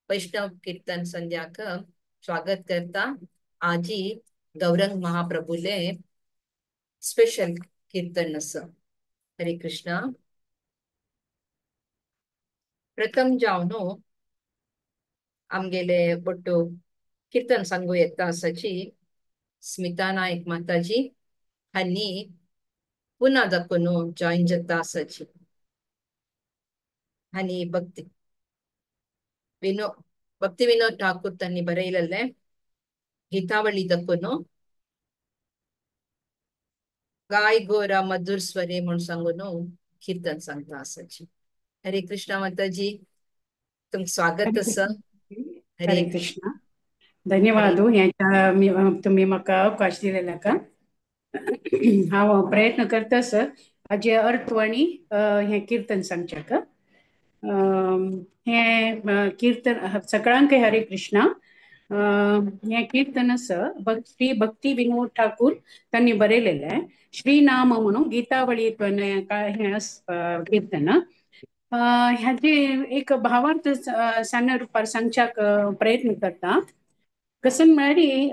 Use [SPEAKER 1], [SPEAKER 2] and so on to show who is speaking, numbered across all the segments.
[SPEAKER 1] वैष्णव कीर्तन संध्या का स्वागत करता। आजी गौरंग महाप्रभुले स्पेशल कीर्तन असं. हरे कृष्णा. प्रथम जावनो आमगेले बट्टो कीर्तन सांगू येता असाची स्मिता नायक माताजी हानी पुन्हा दाखवून जॉईन जाता असाची हानी विनो भक्ती विनोद ठाकूर त्यांनी बरयलेले गीतावळी दाखवून गाय गोरा मधुर स्वरे म्हणून सांगून कीर्तन सांगता असाची. हरे कृष्णा माताजी, तुमचं स्वागत
[SPEAKER 2] हरे
[SPEAKER 1] असं.
[SPEAKER 2] कृष्ण.
[SPEAKER 1] हरे
[SPEAKER 2] हरे
[SPEAKER 1] कृष्ण.
[SPEAKER 2] कृष्ण.
[SPEAKER 1] हरे
[SPEAKER 2] धन्यवाद तुम्ही म्हाका अवकाश दिलेला का. हांव प्रयत्न करता सर हाजे अर्थवणी हे कीर्तन सांगच्याक. हे कीर्तन सगळ्यांक हरे कृष्णा. हे कीर्तन श्री भक्ती विनोद ठाकूर त्यांनी बरयलेले आहे. श्रीनाम म्हणून गीतावळीतून हे कीर्तन. ह्याचे एक भावार्थ सान्य रुपार सांगच्याक प्रयत्न करता. कसन म्हळ्यारी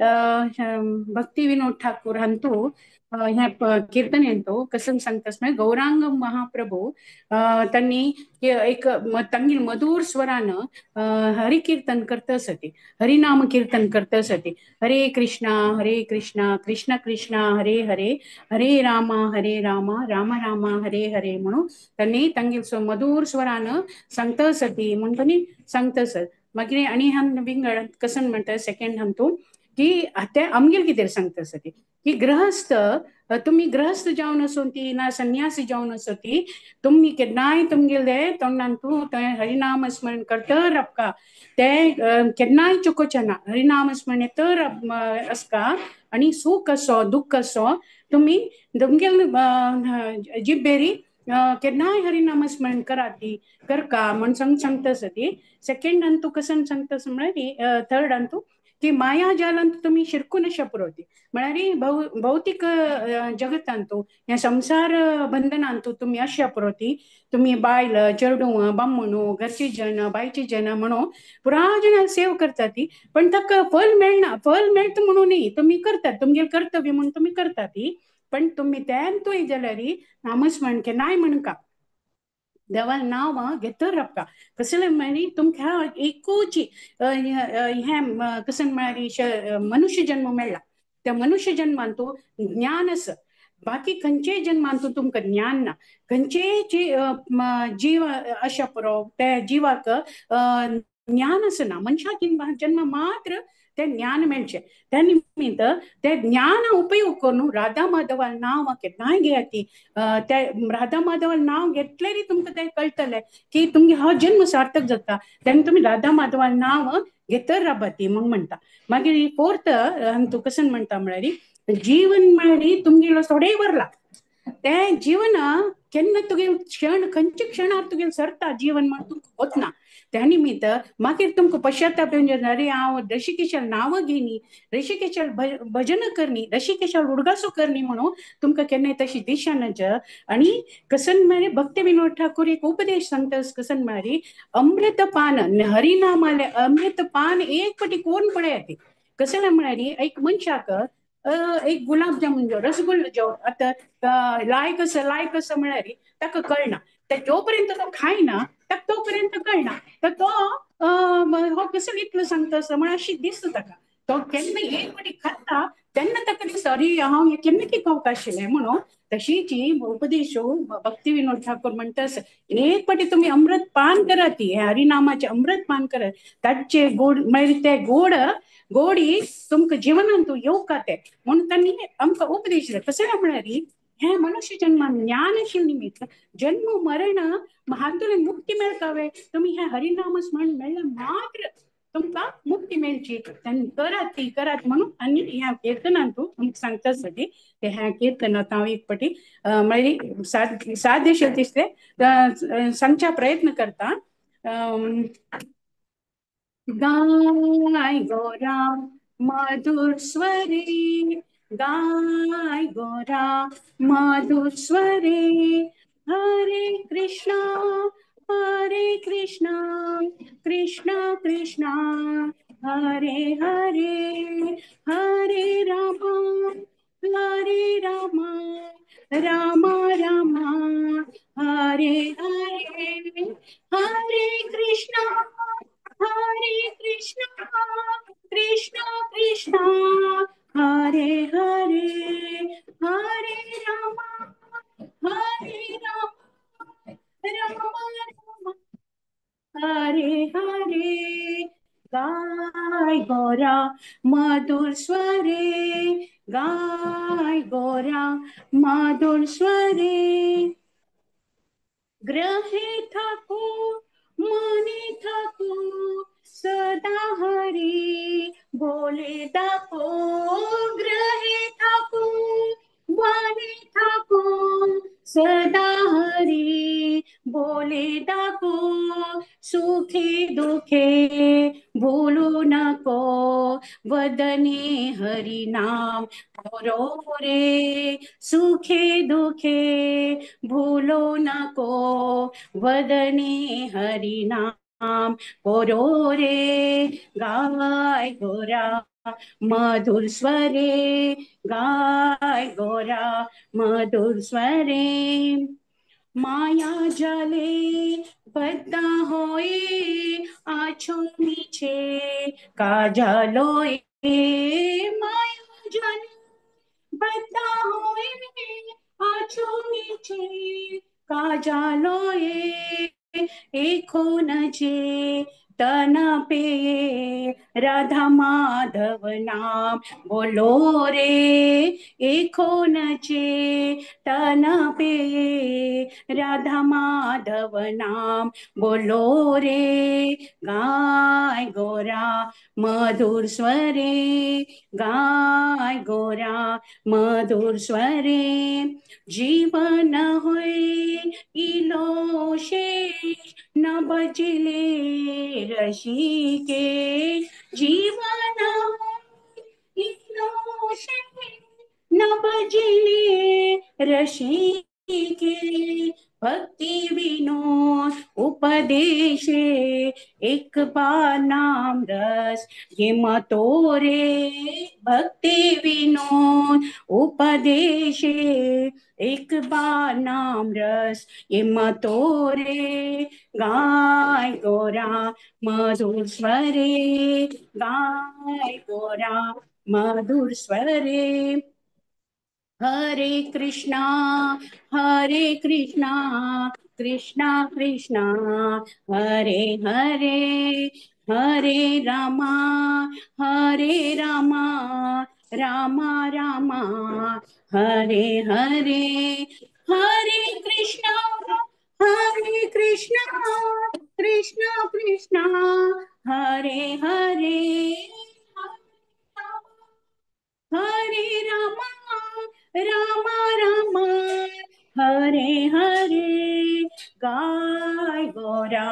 [SPEAKER 2] भक्ती विनोद ठाकूर हांतू ह्या कीर्तन येतो कसन सांगतास गौरांग महाप्रभू त्यांनी एक तंगील मधुर स्वरानं हरि कीर्तन करतासाठी हरिनाम कीर्तन करतासाठी हरे कृष्णा कृष्ण कृष्ण हरे हरे हरे रामा राम राम हरे हरे म्हणून त्यांनी तंगील मधुर स्वरानं सांगतासाठी म्हणून सांगतासत. मागीर आणि हम विंगड कसं म्हणतात सेकंड हमतून की ते आमगेल कितें सांगतासाठी की गृहस्थ तुम्ही गृहस्थ जावन असून ती ना संन्यासी जावन असो ती तुम्ही केन्नाय तुमगेले तोंडान तूं हरिनाम स्मरण करता रावका ते केन्नाय चुकोवचे ना. हरिनाम स्मरण तर आसका आणि सुख असो दुःख असो तुम्ही तुमगेल जिबेरी केन्नाय हरिनाम स्मरण कराती करका म्हणून सांगतासाठी. सेकंड अंतू कसं सांगतास म्हळ्यार थर्ड अंतू की माया जालांत तुम्ही शिरकून अशा पुरवती म्हळ्यार भौतिक जगतांतू या संसार बंधनांतू तुम्ही अशा पुरवती तुम्ही बायल चेडू बामणू घरची जन बायची जन म्हणून पुरा जण सेव करता ती पण ताका फल मेळना. फल मेळटा म्हणूनय तुम्ही करतात तुमगे कर्तव्य म्हणून तुम्ही करता ती पण तुम्ही त्यांतूय जाल्यार नामस्मरण केन्नाय म्हणका देवाल नाव घेतर रावका कसले म्हळ्यार तुमकां एकूच हे कसं म्हळ्यार मनुष्य जन्म मेळ्ळा. त्या मनुष्य जन्मांतू ज्ञान आसा. बाकी खंयचेय जन्मांतू तुमकां ज्ञान ना. खंयचेय जीव अशा पुरो त्या जिवाक ज्ञान आसना. मनशा जन्म मात्र ते ज्ञान मेळचे त्या निमित्त ते ज्ञान उपयोग करून राधा माधवाल नांव केन्नाय घेयाती. त्या राधा माधवाल नांव घेतल्यार तुमकां ते कळटले की तुमगे हो जन्म सार्थक जाता तेन्ना तुम्ही राधा माधवाल नांव घेतर राबाती म्हणून म्हणटा. मागीर फोर्थ तू कसं म्हणटा म्हळ्यार जीवन म्हळ्यार तुमगेलो सोडे वरला ते जीवन केन्ना तुगे क्षण खंयचे क्षणार तुगे सरता जीवन म्हणून तुमकां वचना. त्या निमित्त मागीर तुमकां पश्चाताप येवन अरे हांव ऋषिकेशाल नांव घेनी ऋषिकेशाल भजन करनी ऋषिकेशाल उडगासो करनी म्हणून तुमकां केन्नाय तशी दिशा नज. आणि कसन म्हळ्यार भक्ती विनोद ठाकूर एक उपदेश सांगतास कसन म्हळ्यार अमृतपान हरिनामाले अमृतपान एक पटी कोण पळयाती कसं म्हळ्यार एक मनशाक एक गुलाब जामुन जो रसगुल्लो जो आता लायक असं म्हळ्यार ताका कळना. जोपर्यंत तो खायना तोपर्यंत कळना तर तो हो कसं इतलो सांगता असं म्हळ्यार अशी दिसता ताका. तो केन्ना एक पटी खाता तेन्ना ताका दिसता अरे हांव हे केन्ना की खावंक आशिल्लें म्हणून. तशीच उपदेश भक्ती विनोद ठाकूर म्हणटा एक पटी तुम्ही अमृत पान करात हे हरिनामाचे अमृत पान करात ताचे गोड म्हळ्यार ते गोडी तुमकां जिवनांतू येवका ते म्हणून त्यांनी आमकां उपदेश दिला. कसं म्हळ्यार हे मनुष्य जन्मान ज्ञान आशिल्ले निमित्त जन्म मरण हातूंतल्यान मुक्ती मेळकावे तुम्ही हे हरिनाम स्मरण मेळ्ळें मात्र तुमकां मुक्ती मेळची करात म्हणून आनी ह्या कीर्तनांतू सांगतासाठी ते ह्या कीर्तनात हांव एक पटी म्हळ्यार साध्य दिसले सांगच्या प्रयत्न करता. गाय गोरा मधुर स्वरे गाय गोरा मधुर स्वरे हरे Krishna Hare Krishna, Krishna Krishna, Hare Hare, Hare Rama, Hare Rama, Rama Rama, Hare Hare, Hare Krishna, Hare Krishna, Krishna Krishna, Hare Hare, Hare Rama, Hare Rama, Rama Rama, Hare Hare. गाय गोरा मधुर स्वरे, गाय गोरा मधुर स्वरे, ग्रहे ठाकुर मनी ठाकुर सदा हरी बोले दाको, ग्रहे ठाकुर मनी ठाकुर सदा हरी बोले दाको, सुखे दुखे भूलू नको वदने हरि नाम करो रे, सुखे दुखे भूलो नको वदने हरि नाम करो रे, गाय गोरा मधुर स्वरे, गाय गोरा मधुर स्वरे, माया जाले बद्दा होए आछो नीचे काजलोए, माया जाले बद्दा होए आछो नीचे काजलोए, एखो नजे तन पे राधा माधव नाम बोलो रे, एखो नचे तन पे राधा माधव नाम बोलो रे, गाय गोरा मधुर स्वरे, गाय गोरा मधुर स्वरे, जीवन होए इलो शेष न बचले रशी के, जीवन होए इलो शेष न बचले रशी के, भक्ति विनोद उपदेशे एक बार नाम रस ये मतोरे, भक्ति विनोद उपदेशे एक बार नाम रस ये मतोरे, गाय गोरा मधुर स्वरे, गाय गोरा मधुर स्वरे, हरे कृष्णा हरे कृष्णा, कृष्णा कृष्णा हरे हरे, हरे रामा हरे रामा, रामा रामा हरे हरे, हरे कृष्णा हरे कृष्णा, कृष्णा कृष्णा हरे हरे, हरे रामा रामा रामा हरे हरे, गाय गोरा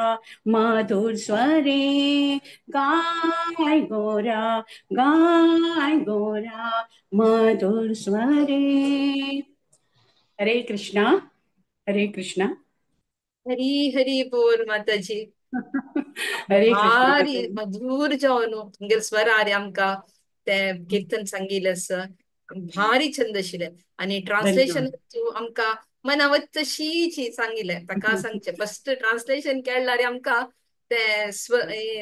[SPEAKER 2] मधुर स्वरे, गाय गोरा, गाय गोरा मधुर स्वरे। हरे कृष्णा, हरे कृष्णा।
[SPEAKER 1] हरी हरी बोल माताजी.
[SPEAKER 2] हरे कृष्णा
[SPEAKER 1] भारी
[SPEAKER 2] माताजी.
[SPEAKER 1] मधुर जावन तुमगेर स्वर आले आमका ते कीर्तन सांगिल्लेस भारी छंद आशिल्ले आणि ट्रान्सलेशन
[SPEAKER 2] धन्यवाद.
[SPEAKER 1] तू आमका मनावत तशीची सांगिल्ले ताका सांगचे फर्स्ट ट्रान्सलेशन केल्यार आमका ते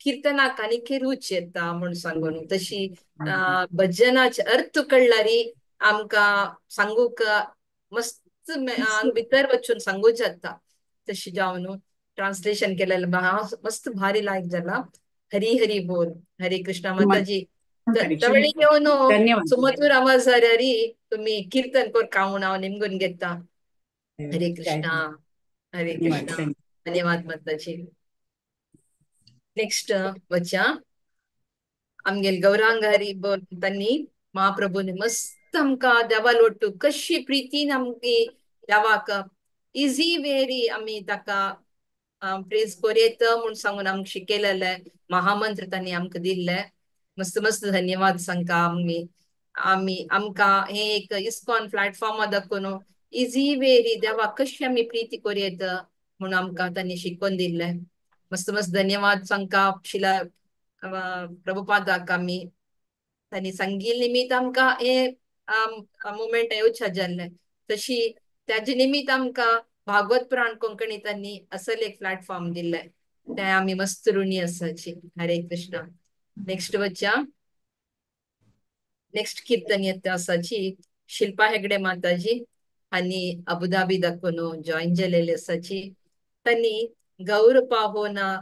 [SPEAKER 1] कीर्तनाक आनी रूच येता म्हूण सांगून तशी भजनाचे अर्थ कळल्यारी आमका सांगूक मस्त भितर वचून सांगूच जाता तशी जावन ट्रान्सलेशन केलेलं मस्त भारी लायक झाला. हरी हरी बोल. हरे कृष्णा माताजी. तवळी
[SPEAKER 2] परीक्षित.
[SPEAKER 1] घेऊन
[SPEAKER 2] धन्यवाद.
[SPEAKER 1] सुमधुर आवाज री तुम्ही कीर्तन कर कावून हांव निमगून घेता. हरे कृष्णा हरे
[SPEAKER 2] धन्यवाद.
[SPEAKER 1] कृष्णा.
[SPEAKER 2] धन्यवाद.
[SPEAKER 1] धन्यवाद माताजी. नेक्स्ट वचा आमगेल गौरांग हरी बोल त्यांनी महाप्रभूने मस्त आमका देवा लोटू कशी प्रीतीन आमकी देवाक इझी वेरी आम्ही ताका प्रेज कोरेत म्हणून सांगून आमक शिकयलेले महामंत्र त्यांनी आमकां दिल्ले मस्त मस्त धन्यवाद सांगता आम्ही आम्ही आमका हे एक इस्कॉन प्लॅटफॉर्म दाखवून इझी वेरी देवा कशी आम्ही प्रीती कोरयेत म्हणून आमकां त्यांनी शिकवून दिले. मस्त मस्त धन्यवाद सांगता शिला प्रभुपादाक आमी. त्यांनी संगील निमित्त आमकां हे मुमेंट येवचे जाल्ले. तशी त्याचे निमित्त आमकां भागवत पुराण कोंकणी त्यांनी असल एक प्लॅटफॉर्म दिले. ते आम्ही मस्त ऋणी असाची. हरे कृष्ण. नेक्स्ट वच्चा नेक्स्ट कीर्तन येता असाची शिल्पा हेगडे माताजी आणि अबुधाबी दाखवून जॉईन झालेली असाची. त्यांनी गौर पाहोना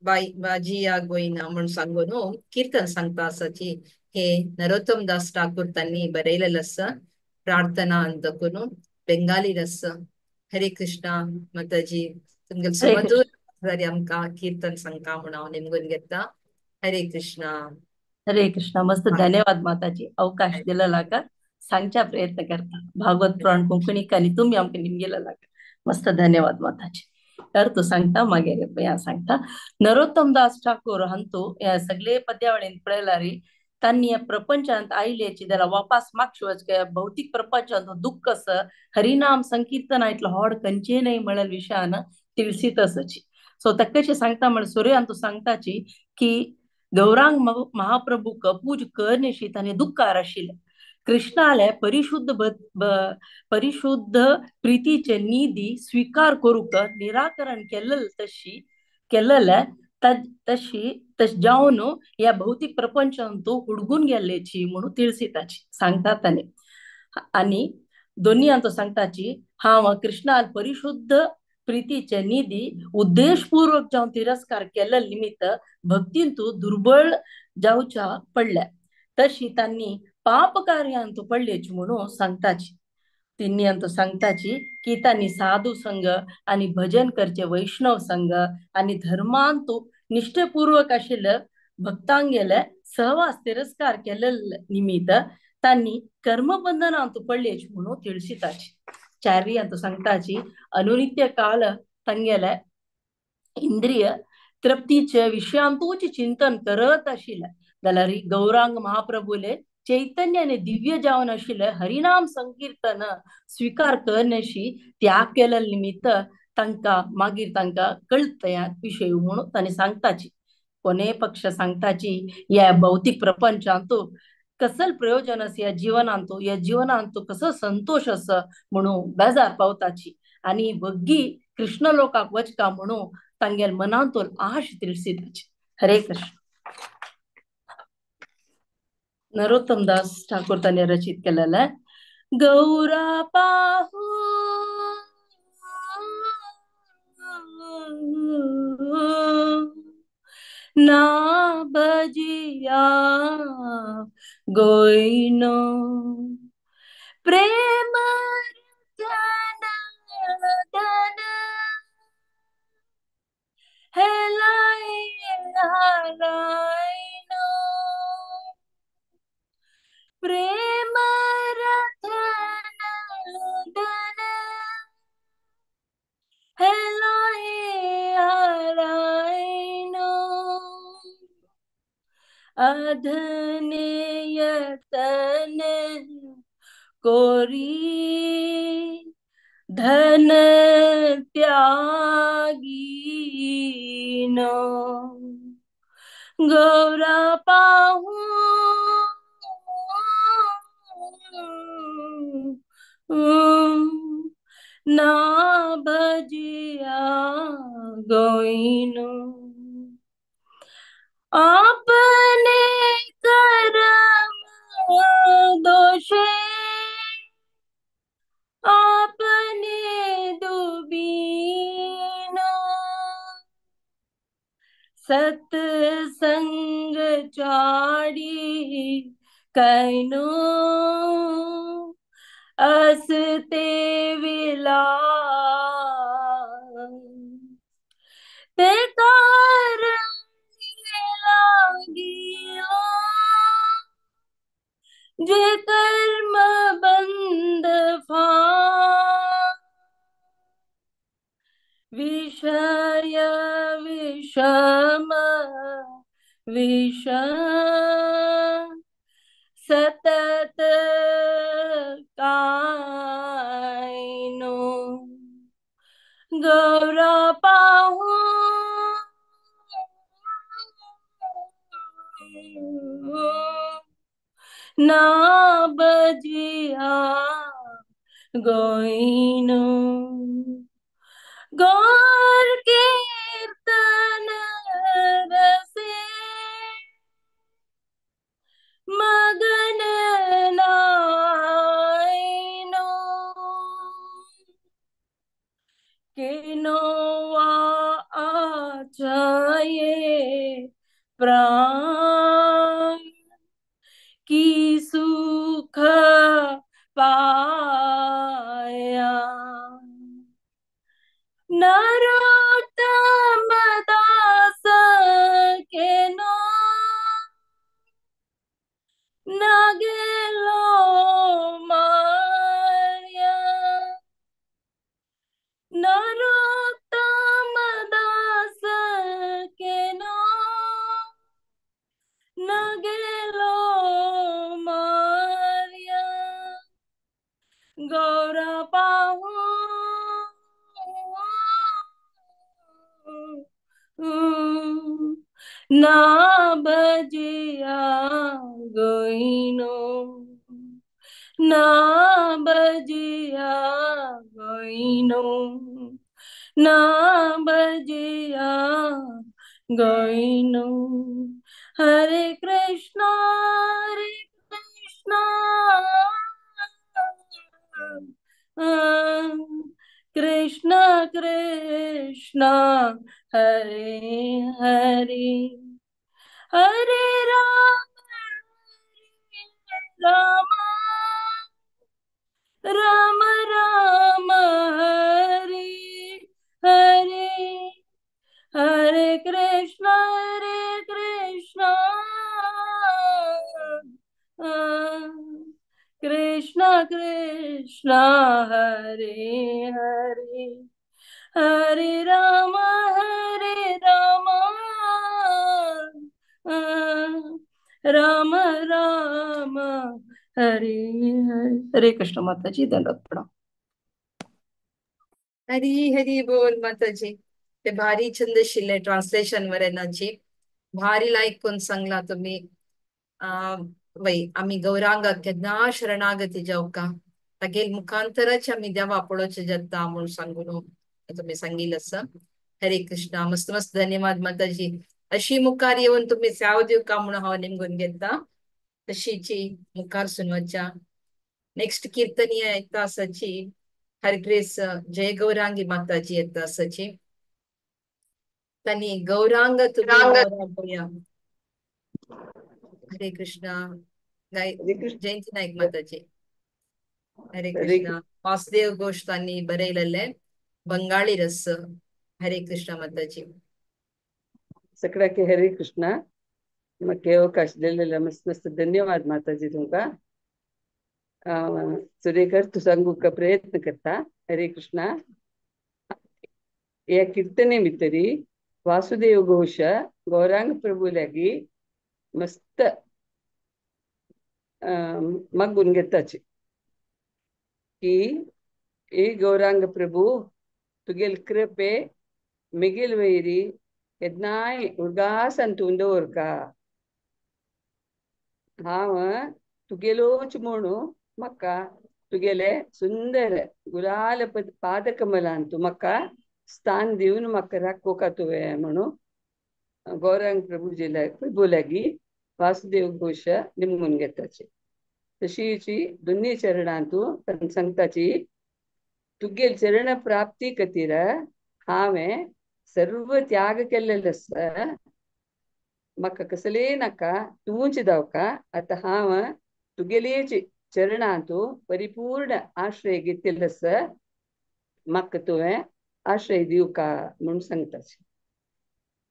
[SPEAKER 1] बाजी या गोईना म्हणून सांगून कीर्तन सांगता असाची. हे नरोत्तम दास ठाकूर त्यांनी बरयलेलं असा. प्रार्थना अंतकून बेंगाली अस. हरे कृष्णा माताजी. तुमगे
[SPEAKER 3] हरे
[SPEAKER 1] सुमधूर
[SPEAKER 3] कृष्ण.
[SPEAKER 1] जरी आमकां कीर्तन सांगता म्हणून हांव नेमून घेता. हरे कृष्णा.
[SPEAKER 3] हरे कृष्णा. मस्त धन्यवाद माताजी अवकाश दिलेला का सांगच्या प्रयत्न करता. भागवत पुराण कोंकणी आणि तुम्ही आमकां निमगेलेला का मस्त धन्यवाद माताजी. तर तू सांगता मागेर या सांगता नरोत्तम दास ठाकूर हंतू या सगळे पद्यावळीन पळयलारी तांनी या प्रपंचांत आयल्याची त्याला वापस मागशेवच भौतिक प्रपंचांत दुःख अस हरिनाम संकीर्तन इतलो होड खंयचे नाही म्हळ्यार विशयान ತಿಳಿಸಿत असची. सो तक्कचे सांगता म्हण सूर्य अंतू सांगताची की गौरांग महाप्रभूक पूज करनेशी ताने दुःखार आशिल्ले. कृष्णाले परिशुद्ध प्रीतीचे निधी स्वीकार करूक निराकरण केलेले तशी जावन या भौतिक प्रपंचांतू हुडगून गेल्लेची म्हणून ತಿಳಿಸಿताची सांगतात ताने. आणि दोन्ही अंत सांगताची हांव कृष्णाल परिशुद्ध प्रीतीचे निधी उद्देशपूर्वक जावन तिरस्कार केले निमित्त भक्तींतू दुर्बळ जावच्या पडल्या. तशी त्यांनी पाप कार्यांतू पडल्याची म्हणून सांगताची. तिन्ही अंत सांगताची की त्यांनी साधू संघ आणि भजन करचे वैष्णव संघ आणि धर्मांतू निष्ठेपूर्वक आशिल्ले भक्तांगेले सहवास तिरस्कार केले निमित्त त्यांनी कर्मबंधनांतू पडल्याची म्हणून ತಿಳಿಸಿताची. चारी अंत सांगताची अनुनित्य काल तांगेले इंद्रिय तृप्तीचे विषयांतूच चिंतन करत आशिल्ले जाल्यार गौरांग महाप्रभूले चैतन्याने दिव्य जावन आशिल्ले हरिनाम संकीर्तन स्वीकार करण्याशी त्याग केले निमित्त तांकां मागीर तांकां कळत विषय म्हणून तांणी सांगताची. कोणे पक्ष सांगताची या भौतिक प्रपंचांतू कसल प्रयोजन अस या जीवनांतू कसं संतोष अस म्हणून बेजार पावताची. आणि बग्गी कृष्ण लोकाक वचका म्हणून तांगेल मनांतून आश ತಿಳಿಸಿताची. हरे कृष्ण. नरोत्तम दास ठाकूर तांणी रचित केलेले गौरा पाहू ना बजिया गोइनो प्रेम रतन दन हेलाय नारायणो प्रेम रतन दन हेलाय नारायणो अधनेयतन कोरी धन त्यागीनो गौरा पाहू ना भजिया गोइनो आपने कर्म दोषे आपने दुबीनो सत्संग चाड़ी कैनो असते विला ते कारण लागियो जे कर्म बंद फा विषय विषम विषम सतत कायनो गौरा ना बजिया गोइनो गौर कीर्तन रसे मगन नाइनो किनो आचाये प्राण की सुख पाया नरोत्तम दास के नो नगेलो मारिया नरोत्तम दास के नो नगेलो मारिया गौरा पाहु ना बजिया गोइनो ना बजिया गोइनो ना बजिया गोइनो हरे कृष्णा कृष्ण कृष्ण हरे हरे हरे राम राम राम हरे हरे हरे कृष्ण कृष्ण कृष्ण हरे हरे हरे राम राम राम हरे हरे हरे कृष्ण माता जी धन्यवाद प्रणाम
[SPEAKER 1] हरी हरी बोल माताजी. ते भारी छंद शिल्ले ट्रान्सलेशन वरेनाची भारी लायक कोण सांगला तुम्ही. वै आम्ही गौरांगा केन्ना शरणागती जावका तागेल मुखांतरच आम्ही देवा पळोवचे जत्ता म्हणून सांगून तुम्ही सांगितलं. हरे कृष्णा. मस्त मस्त धन्यवाद माताजी. अशी मुखार येऊन तुम्ही साव दिवका म्हणून हांव निमगून घेता. तशीची मुखार सुनवच्या नेक्स्ट कीर्तनीय येता आसाची हरग्रेस जय गौरांगी माताजी येता आसाची तनी गौरांग तुम्ही मोरा. हरे कृष्णा. जयंती नाईक माताजी. हरे कृष्णा. वासुदेव घोष तांनी बरयलेले बंगाळी रस. हरे कृष्णा माताजी.
[SPEAKER 4] सगळ्याक हरे कृष्णा. म्हाका अवकाश दिलेला मस्त मस्त धन्यवाद माताजी तुमका. सुरेकर तू सांगूक प्रयत्न करता. हरे कृष्णा. या कीर्तने भितरी वासुदेव घोष गौरांग प्रभू लागी मस्त मग्गून घेताची की ए गौरांग प्रभू तुगेल कृपे मिगिल वैरी केदनाय उर्गासन तूं दवरका. हांव तुगेलोच म्हणू म्हाका तुगेले सुंदर गुलाल पाद कमलान तूं म्हाका स्थान दिवन म्हाका राखोवका तुवें म्हणून गौरांग प्रभू लागी वासुदेव घोष निमगून घेताची. तशीची दोन्ही चरणांतू सांगताची तुगेल चरण प्राप्ती खातीर हांवें सर्व त्याग केल्लेलो आसा. म्हाका कसले नाका तूंच धांवका. आतां हांव तुगेलेच चरणांतू परिपूर्ण आश्रय घेतिल्लो आसा. म्हाका तुवें आश्रय दिवका म्हणून सांगताची.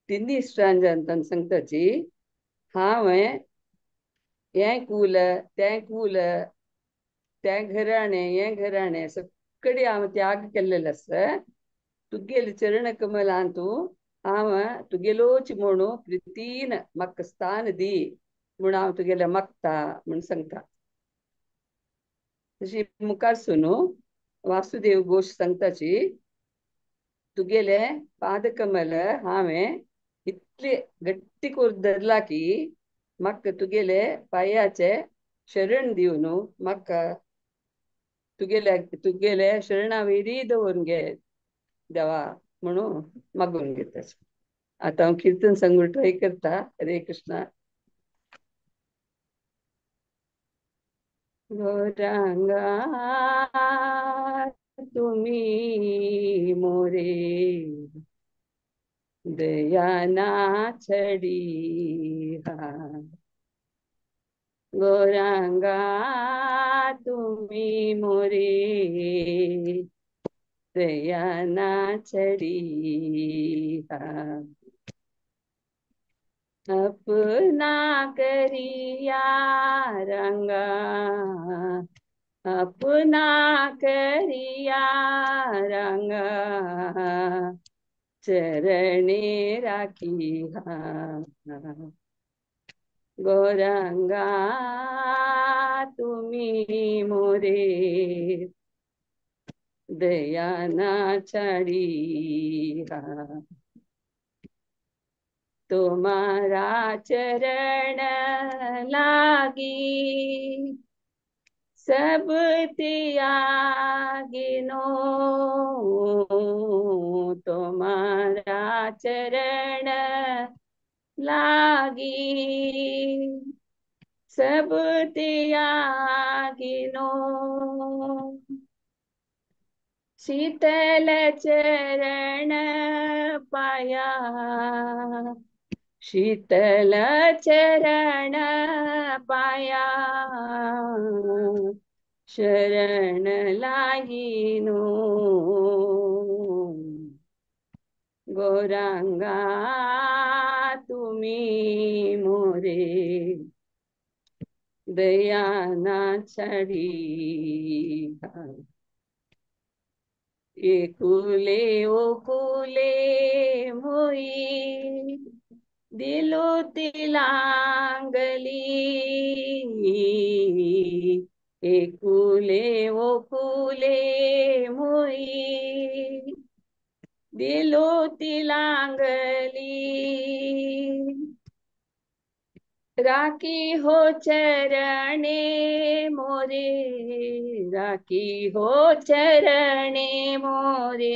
[SPEAKER 4] तिन्ही इश्टांजांतान सांगताची हांवें हें कुल तें घराणें हें घराणें सगळें हांव त्याग केल्लेलो आसा. तुगेले चरण कमलांतू हांव तुगेलोच म्हणू प्रितीन म्हाका स्थान दी म्हूण हांव तुगेलें मागता म्हूण सांगता. तशी मुखार सुनू वासुदेव घोष सांगताची तुगेले पाद कमल हांवें इतले गट्टी करून धरला की म्हाका तुगेले पायाचे शरण दिवन म्हाका तुगेले शरणावेरी दवरून घे देवा म्हणून मागून घेता. आता हांव कीर्तन सांगून ट्राय करता. हरे कृष्णा. गौरांगा तुम्ही मोरे दयाना छड़ी हा. गौरांगा तुम्ही मोरे दयाना छड़ी हा. अपना करिया रंगा अपना करिया रंगा चरणे राखी हा. गौरांगा तुम्ही मोरे दयाना छड़ी हा. तुम्हारा चरण लागी सब त्यागिनो. तुम्हारा चरण लागी सब त्यागिनो. शीतल चरण पाया शीतल चरण पाया शरण लागिनो. गौरांगा तुम्ही मोरे दयाना छड़ी हा. एकुले ओकुले मोई दिलो तिलांगली. एकुले ओकुले मोई दिलो तिलांगली. राखी हो चरणे मोरे राखी हो चरणे मोरे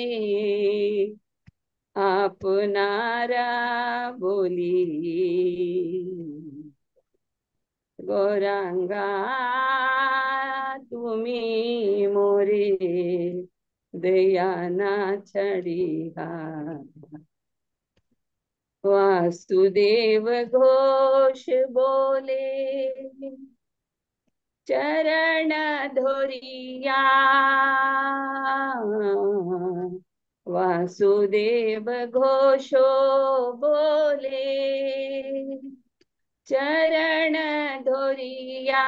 [SPEAKER 4] आपनारा बोली. गौरांगा तुम्ही मोरे दयाना छड़ी हा. वासुदेव घोष बोले चरण धोरिया. वासुदेव घोषो बोले चरण धोरिया.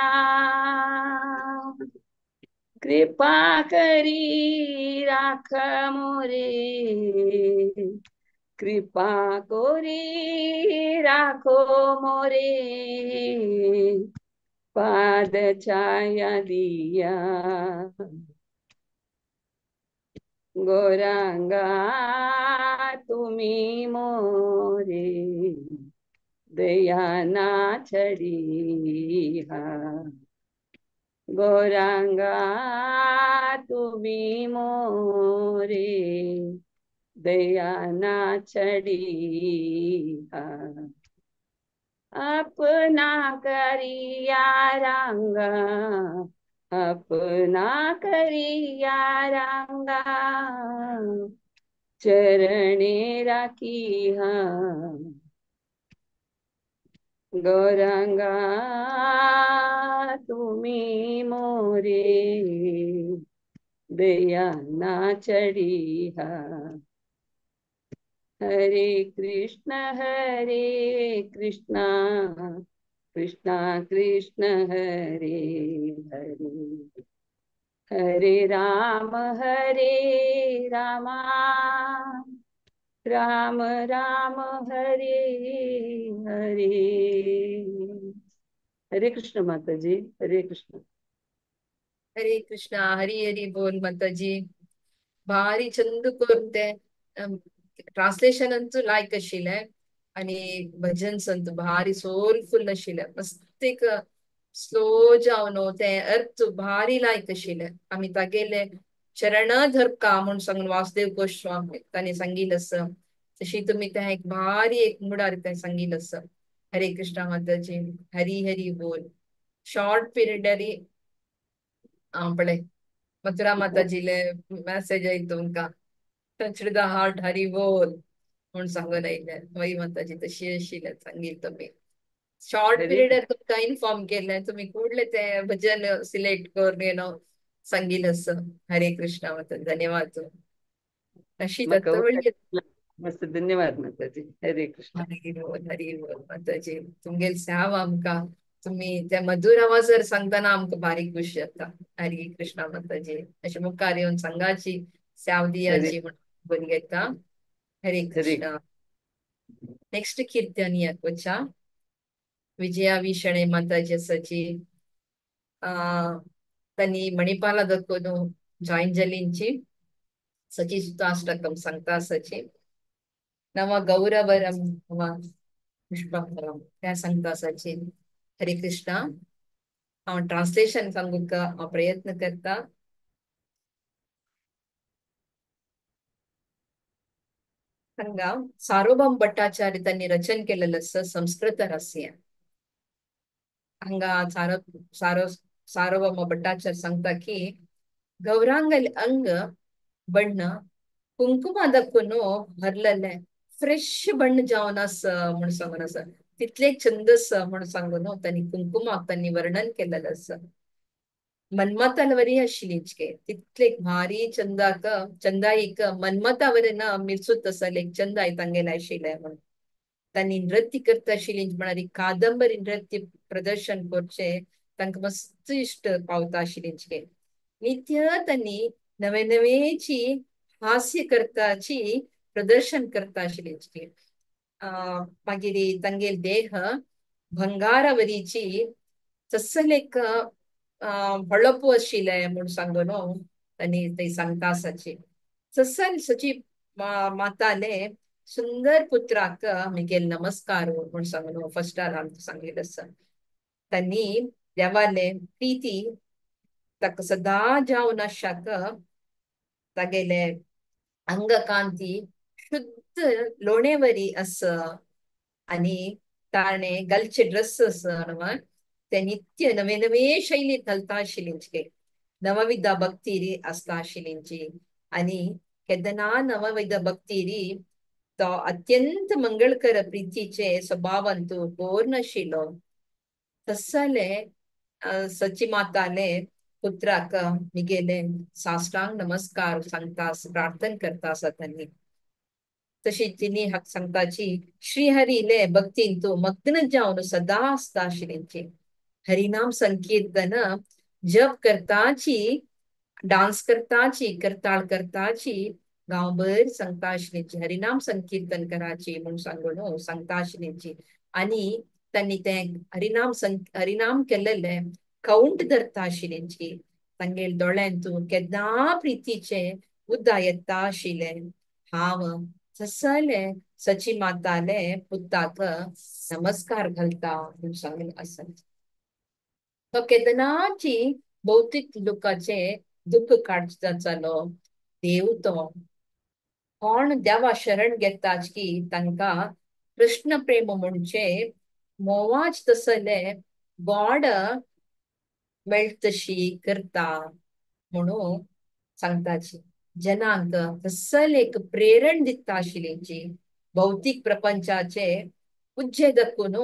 [SPEAKER 4] कृपा करी राख मोरे कृपा कोरी राखो मोरे पाद छाया दिया. गौरांगा तुम्ही मोरे दयाना छड़ी हा. गौरांगा तुम्ही मोरे दयाना छड़ी हा. अपना करिया रंगा अपना करिया रंगा चरणे राखी हा. गौरांगा तुम्ही मोरे दयाना छड़ी हा. हरे कृष्ण कृष्णा कृष्ण हरे हरे. हरे राम राम राम हरे हरे. हरे कृष्ण माताजी. हरे कृष्ण.
[SPEAKER 1] हरे कृष्णा. हरी हरी बोल माताजी. भारी चंद करून ते ट्रान्सलेशन अंतू लायक आशिल्ले. आणि भजन संत भारी सोलफुल आशिल्ले. मस्त एक स्लो जावन ते अर्थ भारी लायक आशिल्ले. आम्ही तागेले चरण धरका म्हणून सांगून वासुदेव गोस्वामी तांणी सांगितलं. तशी तुम्ही त्या एक भारी एक मुडार ते सांगितलं. हरे कृष्णा माताजी, हरी हरी बोल. शॉर्ट पीरियड पळे मथुरा माताजीले मेसेज आई तुमका टच द हार्ट हरी बोल म्हणून सांगून आयले. वही माताजी तशी आशिल्ले सांगितलं तुम्ही. शॉर्ट
[SPEAKER 4] हरे
[SPEAKER 1] पिरियड तुमका इन्फॉर्म केले तुम्ही कुठले ते भजन सिलेक्ट करून सांगितलं. हरे कृष्णा माता धन्यवाद. अशी
[SPEAKER 4] मका
[SPEAKER 1] दत्तवळी
[SPEAKER 4] मस्त धन्यवाद माताजी. हरे कृष्ण.
[SPEAKER 1] हरी बोल हरी बोल माताजी. तुमगेल सेवा आमका तुम्ही त्या मधुर आवाजार सांगताना आमका बारीक खुशी जाता. हरी कृष्णा माताजी. अशी मुखार येऊन संघाची सेव
[SPEAKER 4] हरे
[SPEAKER 1] दियाची म्हणून बोल घेता. हरे
[SPEAKER 4] हरे
[SPEAKER 1] कृष्णा. नेक्स्ट कीर्तन वचा विजया विषणे माताजी सची तनी मणिपाला दक्कोनु ಜಾಯಿನ್ ಜಲಿಂಚಿ सची सुताष्टकम सांगता सची नवा गौरवरम नवा पुष्पकरम त्या सांगता सची. हरे कृष्णा. हांव ट्रान्सलेशन सांगूक हांव प्रयत्न करता. हांगा सार्वभौम भट्टाचार्य त्यांनी रचन केलेलं संस्कृत रहस्य. हांगा सार्वभौम भट्टाचार्य सांगता की गौरांगल अंग ಬಣ್ಣ ಕುಂಕುಮ ಅದಕ್ಕೂನು ಹರ್ಲಲ್ಲೇ ಫ್ರೆಶ್ ಬಣ್ಣ जावनस म्हणून सांगून आसा. तितले छंदस म्हणून सांगून त्यांनी कुंकुमाक त्यांनी वर्णन केलेलं आसा. मन्मथावरी आशिल्ली तितले भारी चंदाईक मन्मथावरन मिरसूत असले चंदाय तांगेले आशिल्ले म्हणून त्यांनी नृत्य करता आशिल्ली म्हळ्यार कादंबरी नृत्य प्रदर्शन करचे तांकां मस्त इष्ट पावता आशिल्ली. नित्य त्यांनी नवे नवेची हास्य करताची प्रदर्शन करता आशिल्ली. मागीर तांगेल देह भंगारावरीची तसलेक ಹೊಳಪು आशिल्ले म्हणून सांगून त्यांनी ते सांगता आसाची. ससल सची माताले सुंदर पुत्राक मिगेल नमस्कार म्हणून सांगून फर्स्टार आमकां सांगितलं आसा. त्यांनी देवाले प्रीती ताका सदा जावन आशाक तागेले अंगकांती शुद्ध लोणेवरी अस आणि ताणे घालचे ड्रेसेस ते नित्य नवे नवे शैलीत घालता आशिल्ली. नवविध भक्तीरी आसता आशिल्ली आणि केदना नवविध भक्तीरी तो अत्यंत मंगळकर प्रीतीचे स्वभावंतू पूर्ण आशिल्लो. तसले सची माताले पुत्राक मिगेले साष्टांग नमस्कार सांगता प्रार्थना करता आसा त्यांनी. तशी तिनी हाक सांगताची श्रीहरीले भक्तीन तू मग्न जावन सदा आसता आशिल्ली. हरिनाम संकीर्तन जप करताची डान्स करताची करताळ करताची गांवभर सांगता आशिल्ली. हरिनाम संकीर्तन कराची म्हणून सांगून सांगता आशिल्ली. आणि त्यांनी ते हरिनाम केलेले काउंट धरता आशिल्ली. तांगेल दोळ्यांतू केदां प्रीतीचे उद्दा येता आशिल्ले. हांव तसले सची माताले पुताक नमस्कार घालता म्हणून सांगून आसा. तो केदनाची भौतिक दुःखाचे दुःख काडचालो देव तो कोण देवा शरण घेताच की तांकां कृष्ण प्रेम म्हणचे मोवाच तसले गॉड मेळटशी करता म्हणून सांगताची. जनांक तसल एक प्रेरण दिता आशिल्ली. भौतिक प्रपंचाचे उज्जेदकून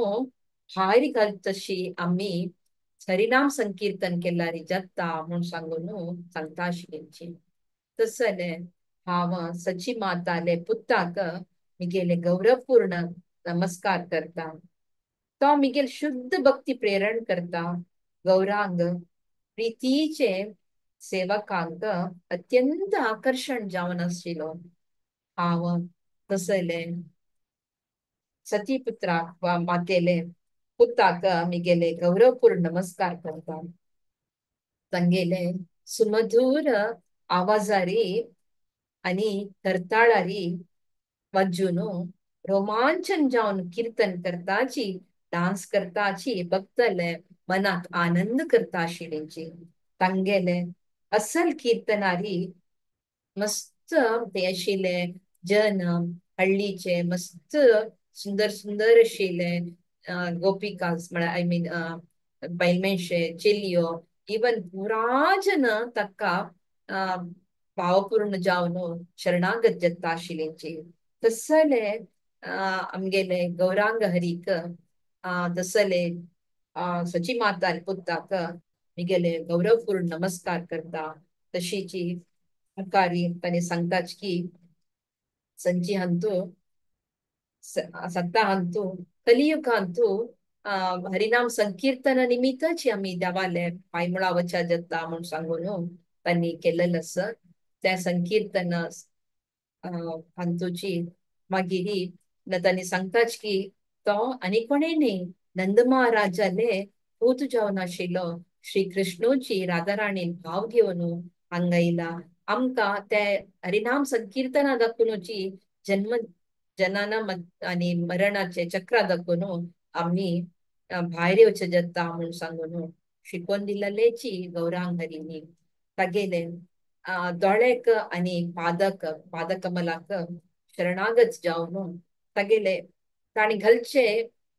[SPEAKER 1] भायर घालतशी आम्ही हरिनाम संकीर्तन केल्यारी जाता म्हणून सांगून सांगता आशिल्ली. तसले हांव सची माताले पुताक मिगेले गौरवपूर्ण नमस्कार करता. तो मिगेल शुद्ध भक्ती प्रेरण करता. गौरांग प्रीतीचे सेवकांक अत्यंत आकर्षण जावन आशिल्लो. हांव तसले सती पुत्राक वा मातेले पुताक मिगेले गौरवपूर्ण नमस्कार करता. तांगेले सुमधुर आवाजारी आणि करताळारी वाजून रोमांचन जावन कीर्तन करताची, डान्स करताची भक्तले मनात आनंद करता आशिल्लींची. तांगेले असल कीर्तनारी मस्त ते आशिल्ले जन हळ्ळीचे मस्त सुंदर सुंदर आशिल्ले गोपिकास म्हळ्यार आय मीन बैलमेंशे चेलियो इवन पुरा जन ताका भावपूर्ण जावन शरणागत जाता आशिल्लींची. तसले आमगेले गौरांग हरीक तसले सची माता पुत्ताक मिगेले गौरवपूर्ण नमस्कार करता. तशीची मुखारी तांणी सांगताच की संची हंतू सत्ता हंतू कलियुग हंतू हरिनाम संकीर्तन निमित्तची आम्ही देवाले पायमुळा वचा जाता म्हणून सांगून तांणी केलेलं आस. त्या संकीर्तन हंतूची मागिरी तांणी सांगताच की तो आनी कोणेय न्ही नंद महाराजाले पूत जावन आशिल्लो श्री कृष्णूची राधाराणीन भाव घेवन हांगा येयला. आमकां ते हरिनाम संकीर्तना दाखोवनची जन्म जनाना आनी मरणाचे चक्रा दाखोवन आम्ही भायर येवचे जाता म्हणून सांगून शिकवण दिलेलेची गौरांग हरीनी. तागेले दोळेक आनी पादकमलाक शरणागत जावन तागेले ताणी घालचे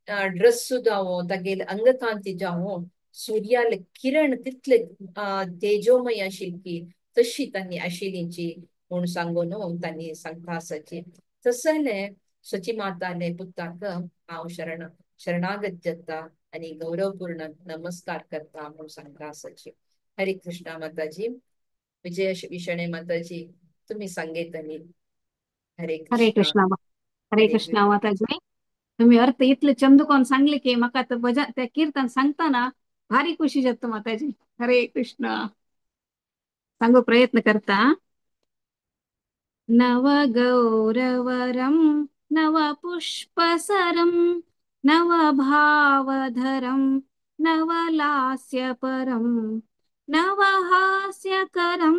[SPEAKER 1] ड्रेस सुद्धा तागेले अंगकांती जावं सूर्याले किरण तितले तेजोमय आशिल्ली की तशी तांणी आशिल्लींची म्हूण सांगून तांणी सांगता आसाची. तसले सची माताले पुत्ताक हांव शरणागत जाता आनी गौरवपूर्ण नमस्कार करता म्हणून सांगता आसाची. हरे कृष्णा माताजी. विजय विषणे माताजी तुम्ही सांगेतनी. हरे
[SPEAKER 2] हरे
[SPEAKER 1] कृष्णा.
[SPEAKER 2] कृष्णा हरे कृष्णा माताजी. तुम्ही अर्थ इतले चंदकोन सांगले की म्हाका त्या कीर्तन सांगताना भारी खुशी जाता माताजी. हरे कृष्णा. सांगू प्रयत्न करता. नव गौरवरम नव पुष्पसरम नव भावधरम नव लास्यपरम नव हास्यकरम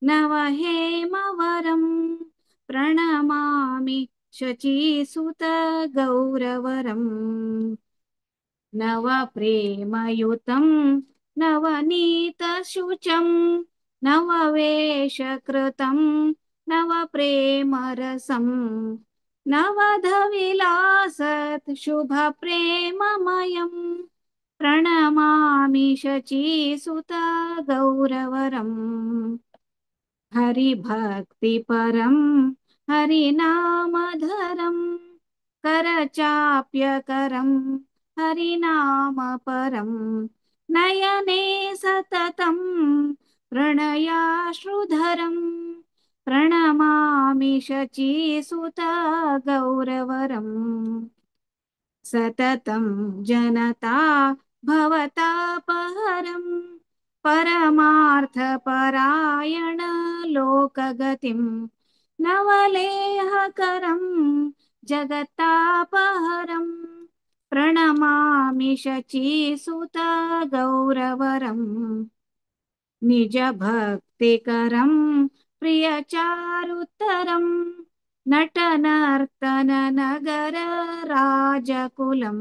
[SPEAKER 2] नव हेमवरम प्रणमामि शचीसुत गौरवरम नव प्रेमयुतं नवनीतशुचं नव वेशकृतं नव प्रेमरसं नवधविलासत् शुभ प्रेममयं प्रणमामि शचीसुत गौरवरम् हरिभक्तिपरं हरिनामधरं करचाप्यकरं हरिनामपरं नयने सततं प्रणयाश्रुधरं प्रणमामि शचीसुत गौरवरम् सततं जनता भवतापहरं परमार्थपरायण लोकगतिं नवलेहकरं जगतापहरं प्रणमामि शचीसुत गौरवरम् निजभक्तिकरं प्रियचारुतरं नटनर्तन नगर राजकुलं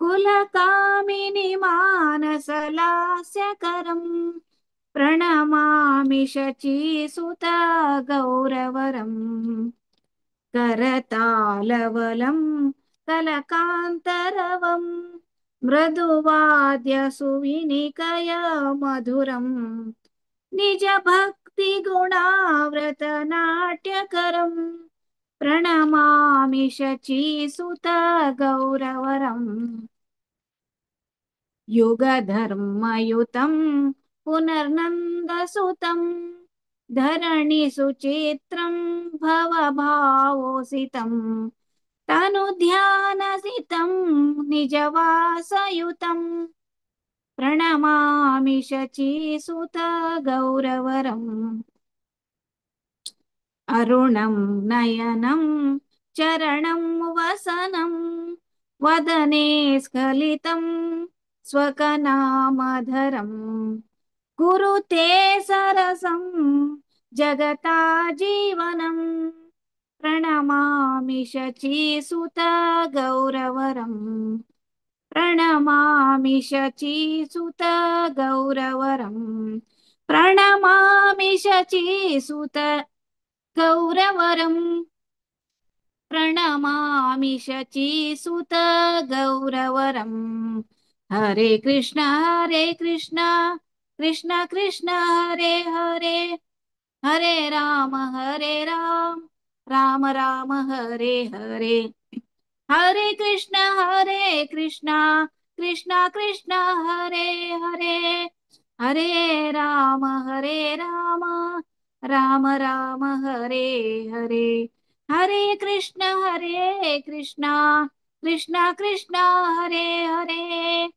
[SPEAKER 2] कुलकामिनी मानसलास्यकरं प्रणमामि शचीसुत गौरवरम् करतालवलं कलकान्तरवं मृदुवाद्य सुविनिकय मधुरम् निज भक्ति गुणाव्रत नाट्यकरं प्रणमामि शचीसुत गौरवरम् युगधर्मयुतं पुनर्नन्दसुतं धरणि सुचित्रं भवभावोसितं तनुध्यानसितं निजवासयुतं प्रणमामि शचीसुत गौरवरम् अरुणं नयनं चरणं वसनं वदने स्खलितं स्वकनामधरं कुरुते सरसं जगता जीवनं
[SPEAKER 5] प्रणमामि शचीसुत गौरवरम् प्रणमामि शचीसुत गौरवरम् प्रणमामि शचीसुत गौरवरम् प्रणमामि शचीसुत गौरवरम् हरे कृष्ण कृष्ण कृष्ण हरे हरे हरे राम राम राम हरे हरे हरे कृष्ण कृष्ण कृष्ण हरे हरे हरे राम राम राम हरे हरे हरे कृष्ण कृष्ण कृष्ण हरे हरे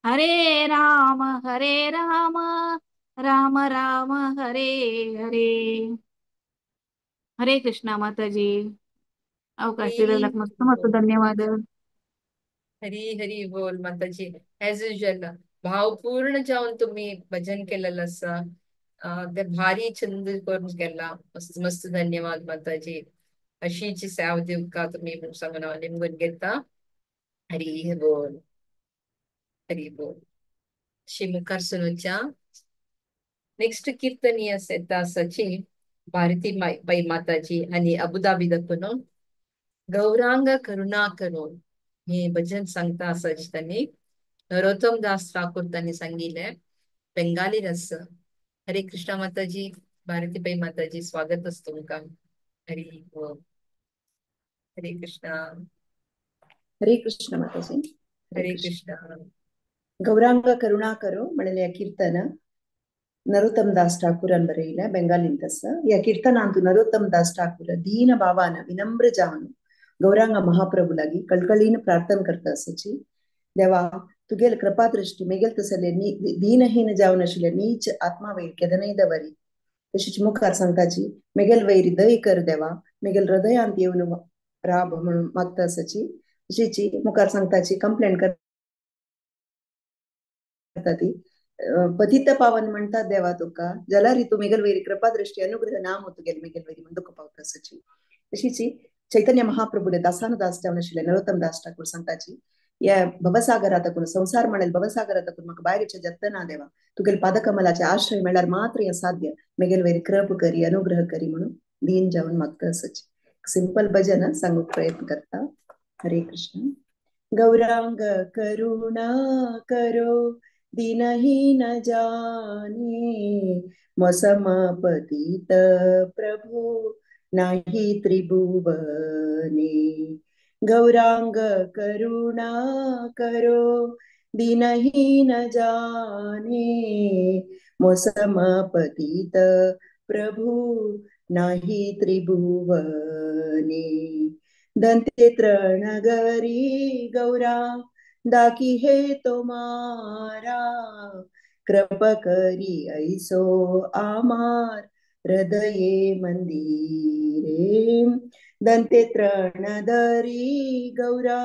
[SPEAKER 5] हरे राम राम राम हरे हरे हरे कृष्णा माताजी अवकाश दिलेला मस्त मस्त धन्यवाद
[SPEAKER 1] हरी हरी बोल माताजी. ऍज युजल भावपूर्ण जाऊन तुम्ही भजन केलेलं असा ते भारी छंद करून केला. मस्त मस्त धन्यवाद माताजी. अशीची सेवा देव का तुम्ही सांगून निमगून घेता. हरी बोल हरी बोल. शिमुखार सुनूच्या नेक्स्ट कीर्तनीय येता असाची भारती बाई माताजी आणि अबुधाबी दखून गौरांग करुणा करून हे भजन सांगता असाच त्यांनी नरोत्तम दास ठाकूर त्यांनी सांगितले बेंगाली रस. हरे कृष्णा माताजी. भारतीबाई माताजी स्वागत असतो तुमका. हरी बोल. हरे कृष्णा.
[SPEAKER 6] हरे कृष्ण माताजी.
[SPEAKER 1] हरे कृष्णा.
[SPEAKER 6] गौरांग करुणा करो म्हणले कीर्तन नरोत्तम दास ठाकूरान बरयला बेंगालीन तस. या कीर्तनांतू नरोत्तम दास ठाकूर दीन भावान विनम्र जावन गौरांग महाप्रभू लागी कळकळीन प्रार्थना करता असाची. देवा तुगेल कृपादृष्टी मेगेल तसले दीनहीन जावन आशिल्ले नीच आत्मा वैर केदनय दवरी. तशीच मुखार सांगताची मेगेल वैरी दय कर देवा मेगेल हृदयांत येवन राब म्हणून मागता असाची. तशीची मुखार सांगताची कंप्लेंट करता ती पतित पावन म्हणतात देवा तुका जलारी तू मेगल वैरी कृपादृष्टी अनुग्रह नाम होतो गेल मेगल वैरी म्हणून दुःख पावता असाची. तशीची चैतन्य महाप्रभूले दासान दास जावन आशिल्ले नरोत्तम दास ठाकूर सांगताची या भवसागरातकून संसार म्हणेल भवसागरातकून म्हाका बाहेरचे जत्न ना देवा तुगेल पादकमलाचे आश्रय मेळ्यार मात्र हे साध्य मेगेल वैरी कृप करी अनुग्रह करी म्हणून दीन जावन मागता असाची. सिंपल भजन सांगूक प्रयत्न करता. हरे कृष्ण. गौरांग करुणा करो दीनहीन जाने मौसम पतित प्रभु नाही त्रिभुवने. गौरांग करुणा करो दीनहीन जाने मौसम पतित प्रभु नाही त्रिभुवने. दंते तृणगरी गौरा दाकी हे तोमारा कृप करी ऐसो आमार हृदये मंदिरे. दंते तृणधरी गौरा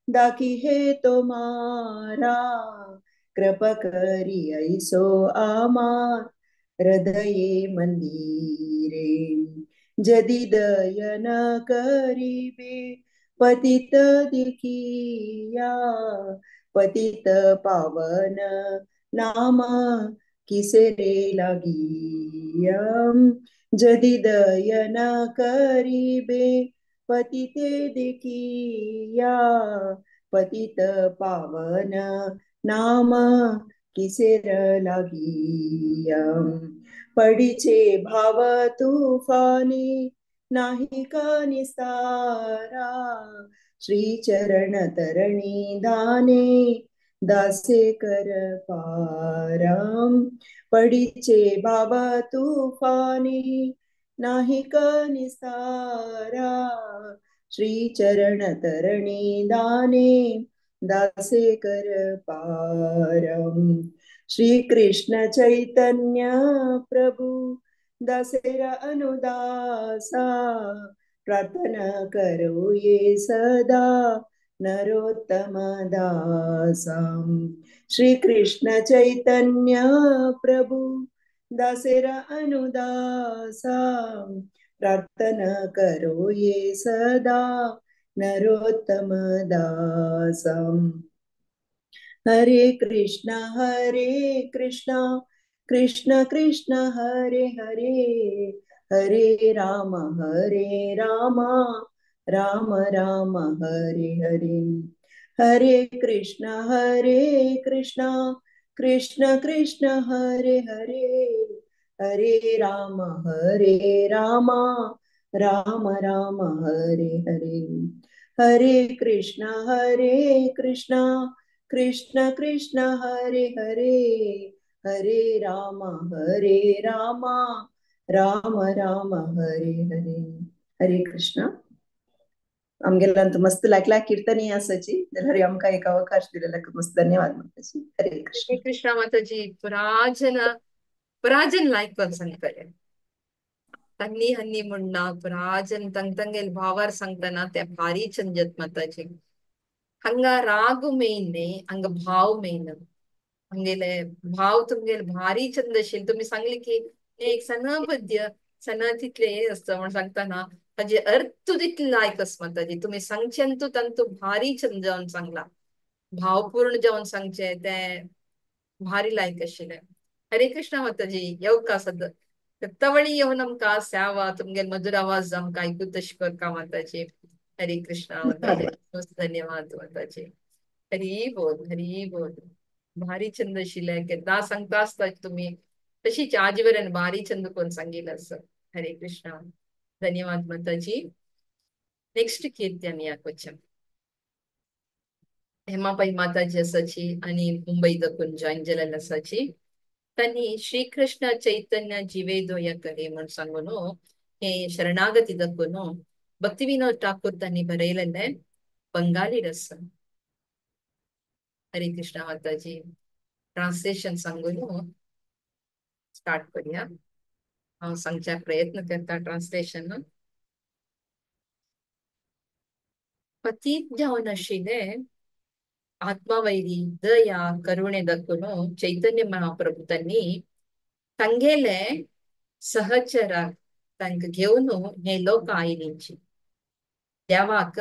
[SPEAKER 6] दाकी हे तोमारा कृप करी ऐसो आमार हृदये मंदिरे. जदि दयन करीबे पतित दिखिया पतित पावन नाम किसरे लागिया. जदि दयन करीबे पतिते देखिया पतित पावन नाम किसेर लागिया. पडीचे भाव तूफानी नाही का निस्तारा श्री चरण तरणी दाने दासे कर पाराम. पडीचे भाव तूफानी नाही का निस्तारा श्री चरण तरणी दाने दासे कर पारम. श्री कृष्ण चैतन्य प्रभु दासेरा अनुदासा प्रार्थना करो ये सदा नरोत्तम दासा. श्री कृष्ण चैतन्य प्रभु दासेरा अनुदासा प्रार्थना करो ये सदा नरोत्तम दासम। हरे कृष्णा कृष्ण कृष्ण हरे हरे, हरे राम राम राम हरे हरे। हरे कृष्ण कृष्ण कृष्ण हरे हरे, हरे राम राम राम हरे हरे। हरे कृष्ण कृष्ण कृष्ण हरे हरे, हरे राम राम राम हरे हरे। हरे कृष्ण। आमगेल्लांतू मस्त लागला कीर्तनीय आसाची जाल्यार आमकां एक अवकाश दिलेल्याक मस्त धन्यवाद माताजी। हरे कृष्ण।
[SPEAKER 1] हरे कृष्णा माताजी, पराजन लायक सांगताले तन्नी हन्नी म्हणना पराजन तंगेल भावार सांगताना ते भारी चंजत माताजी। हंग रागु मेन हंग भाव मेन हंगेले भाव तुमगेले भारी चंद आशिल्ले। तुम्ही सांगले की एक सना पद्य सना तितले असतं म्हणून सांगताना ताजे अर्थ तितले लायक आस माताजी। तुम्ही सांगचेंतू तंतू भारी चंद जावन सांगला, भावपूर्ण जावन सांगचे ते भारी लायक आशिल्ले। हरे कृष्ण माताजी, येऊ का सद तवळी येऊन आमकां स्यावा तुमगेल मधुर आवाज आमकां ऐकू तश करता माताजी। हरे कृष्णा माताजी, मस्त धन्यवाद माताजी। हरी बोल हरी बोल। भारी छंद आशिल्ले केन्ना सांगता आसता तुम्ही तशीच आजीवरन भारी छंद कोण सांगिल्लो आसा। हरे कृष्णा, धन्यवाद माताजी। नेक्स्ट कीर्तन या क्वेश्चन हेमाबाई माताजी आसाची आणि मुंबई दकून जॉईन जालेले आसाची। त्यांनी श्रीकृष्ण चैतन्य जिवेदोय करे म्हणून सांगून हे शरणागती दकून भक्तिविनोद ठाकूर त्यांनी बरयलेले बंगाली रस। हरे कृष्ण माताजी, ट्रान्सलेशन सांगून स्टार्ट करूया। हांव सांगच्या प्रयत्न करता ट्रान्सलेशन। पतीत जावन आशिल्ले आत्मावैरी दया करुणे दಕ್ಕುನು चैतन्य महाप्रभू त्यांनी ತಂಗೇಲೆ सहचर तांक घेऊन हे लोक आयलींची देवाक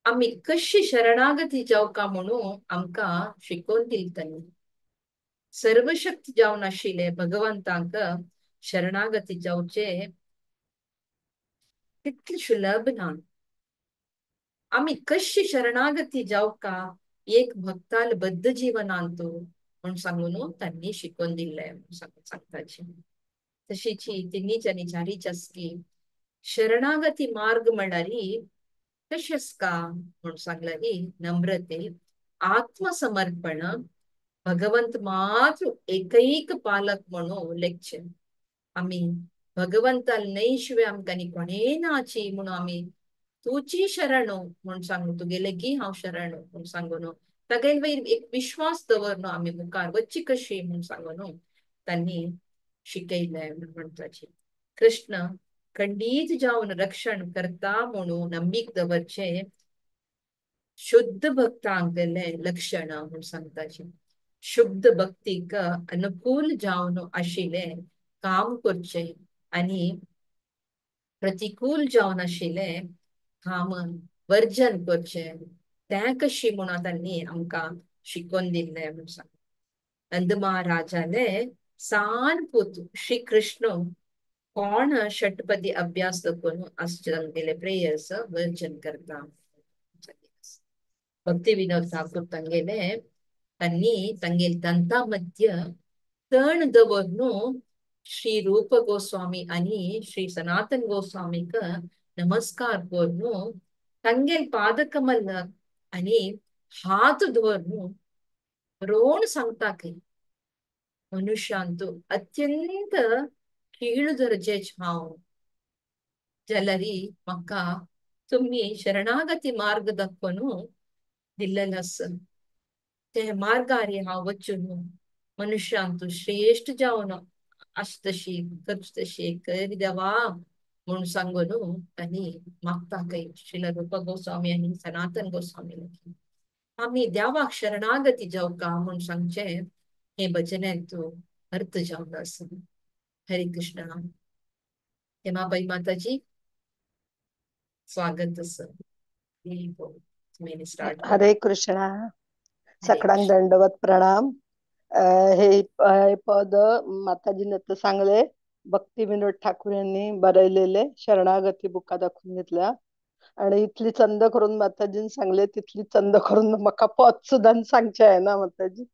[SPEAKER 1] आम्ही कशी शरणागती जावका म्हणून आमकां शिकोवन दिली त्यांनी। सर्वशक्ती जावन आशिल्ले भगवंतांक शरणागती जावचे तितले सुलभ ना। आम्ही कशी शरणागती जावका एक भक्ताल बद्ध जीवनांतू म्हणून सांगून त्यांनी शिकवून दिले सांगताची। तशीची तिन्हीच आणि चारीच की शरणागती मार्ग म्हणणारी कशस का म्हणून सांगल्यारी नम्रते, आत्मसमर्पण, भगवंत मात्र एकैक पालक म्हणून लेखचे। आम्ही भगवंताल नाही शिवाय आमकां कोणे नाची म्हणून आम्ही तुची शरण म्हणून सांगू तुगेले की हांव शरण म्हणून सांगून तागेल वयर एक विश्वास दवरनो आम्ही मुखार वच्ची कशी म्हणून सांगून त्यांनी शिकयले म्हणटाची। कृष्ण खंडीत जावन रक्षण करता म्हणून नंबीक दवरचे शुद्ध भक्तांगले लक्षण म्हणून सांगताची। शुद्ध भक्तीक अनुकूल जावन आशिल्ले काम करचे आणि प्रतिकूल जावन आशिल्ले काम वर्जन करचे ते कशी म्हणून त्यांनी आमकां शिकवून दिले म्हणून सांग। नंद महाराजाले सान पुत श्री कृष्ण कोण षटपदी अभ्यास करून आमगेले प्रेयर्स वर्जन करता। भक्ती विनोद ठाकूर तंगेले त्यांनी तंगेल तंता मध्य तण दवरून श्री रूप गोस्वामी आणि श्री सनातन गोस्वामीक नमस्कार करून तंगेल पादकमल आणि हात धरून रोण सांगता की मनुष्यांतू अत्यंत कीळ दर्जेच हांव जाल्यारी म्हाका तुम्ही शरणागती मार्ग दाखवून दिल्लेलो आसा। ते मार्गारी हांव वचून मनुष्यांतू श्रेष्ठ जावन तशी करच तशी कर देवा म्हणून सांगून त्यांनी मागता काही श्रील रूप गोस्वामी आणि सनातन गोस्वामी आम्ही देवाक शरणागती जावका म्हणून सांगचे हे भजनेंतू अर्थ जावन आसा। हरे कृष्ण। हेमाबाई माताजी स्वागत असं तुम्ही स्टार्ट करा.
[SPEAKER 7] हरे कृष्णा.
[SPEAKER 1] हरे
[SPEAKER 7] सगळ्यांक
[SPEAKER 1] कृष्ण.
[SPEAKER 7] दंडवत प्रणाम. हे पद माताजीने तर सांगले, भक्ती विनोद ठाकूर यांनी बरयलेले शरणागती बुका दाखवून घेतल्या आणि इथली चंद करून माताजीने सांगले, तिथली चंद करून म्हाका पद सुद्धा सांगचे आहे ना माताजी.